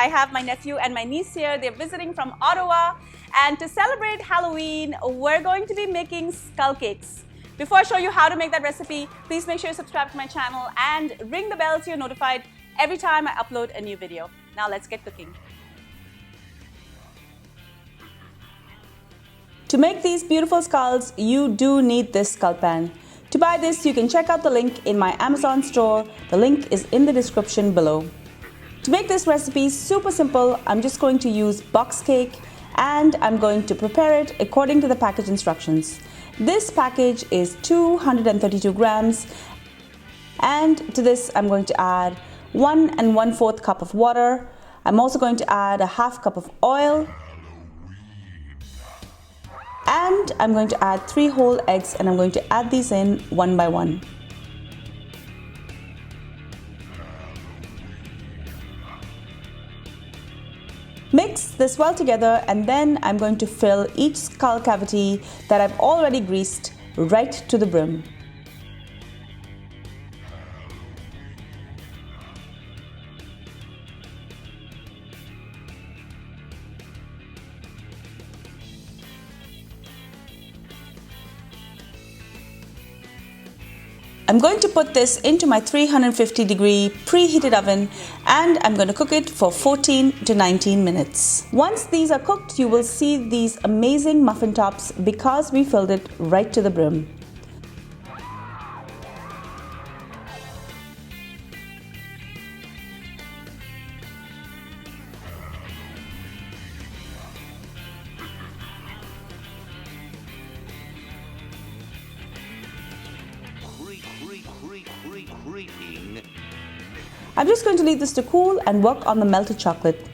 I have my nephew and my niece here. They're visiting from Ottawa. And to celebrate Halloween, we're going to be making skull cakes. Before I show you how to make that recipe, please make sure you subscribe to my channel and ring the bell so you're notified every time I upload a new video. Now let's get cooking. To make these beautiful skulls, you do need this skull pan. To buy this, you can check out the link in my Amazon store. The link is in the description below. To make this recipe super simple, I'm just going to use box cake and I'm going to prepare it according to the package instructions. This package is 232 grams and to this I'm going to add 1 1/4 cup of water. I'm also going to add a half cup of oil. And I'm going to add 3 whole eggs and I'm going to add these in one by one. Mix this well together and then I'm going to fill each skull cavity that I've already greased right to the brim. I'm going to put this into my 350-degree preheated oven and I'm going to cook it for 14 to 19 minutes. Once these are cooked, you will see these amazing muffin tops because we filled it right to the brim. I'm just going to leave this to cool and work on the melted chocolate.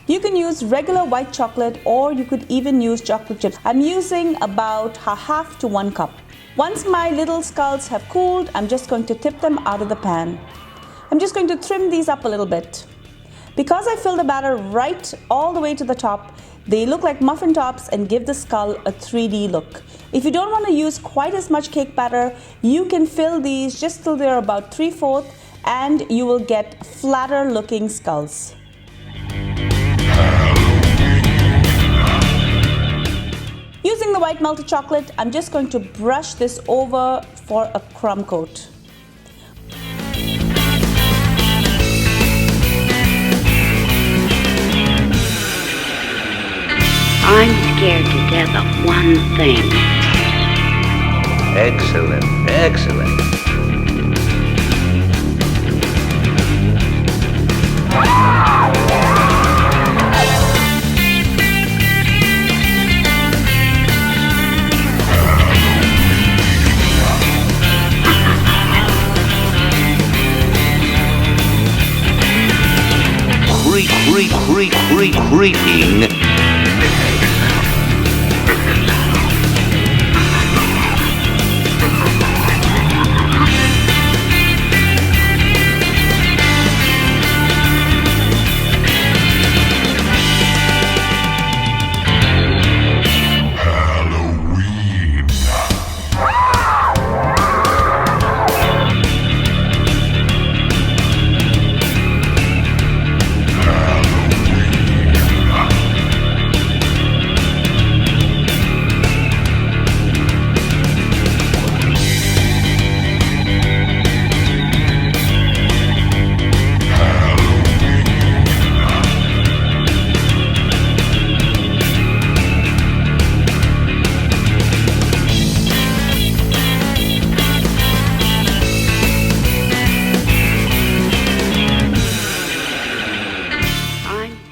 You can use regular white chocolate or you could even use chocolate chips. I'm using about half to 1 cup. Once my little skulls have cooled, I'm just going to tip them out of the pan. I'm just going to trim these up a little bit. Because I filled the batter right all the way to the top, they look like muffin tops and give the skull a 3D look. If you don't want to use quite as much cake batter, you can fill these just till they're about 3/4 and you will get flatter looking skulls. Using the white melted chocolate, I'm just going to brush this over for a crumb coat. I'm scared to death of one thing. Excellent, excellent. Creeping.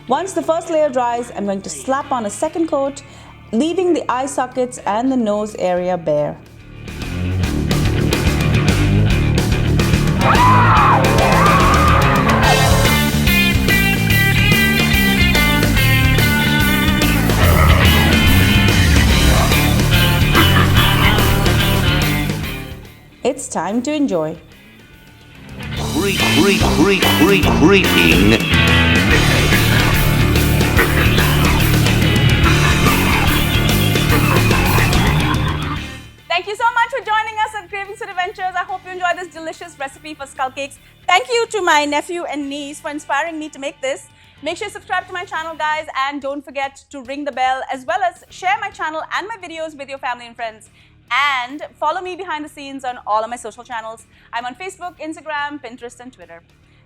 Once the first layer dries, I'm going to slap on a second coat, leaving the eye sockets and the nose area bare. It's time to enjoy. Creeping. Thank you so much for joining us at Cravings for Adventures. I hope you enjoyed this delicious recipe for skull cakes. Thank you to my nephew and niece for inspiring me to make this. Make sure you subscribe to my channel, guys, and don't forget to ring the bell, as well as share my channel and my videos with your family and friends. And follow me behind the scenes on all of my social channels. I'm on Facebook, Instagram, Pinterest, and Twitter.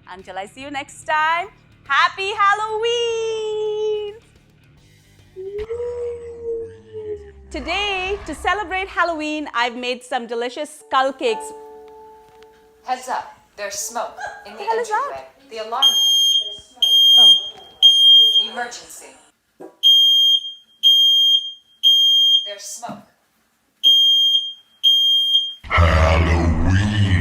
Until I see you next time, happy Halloween! Today, to celebrate Halloween, I've made some delicious skull cakes. Heads up, there's smoke in the hell is that? entryway. The alarm. Oh. Emergency. There's smoke. Halloween.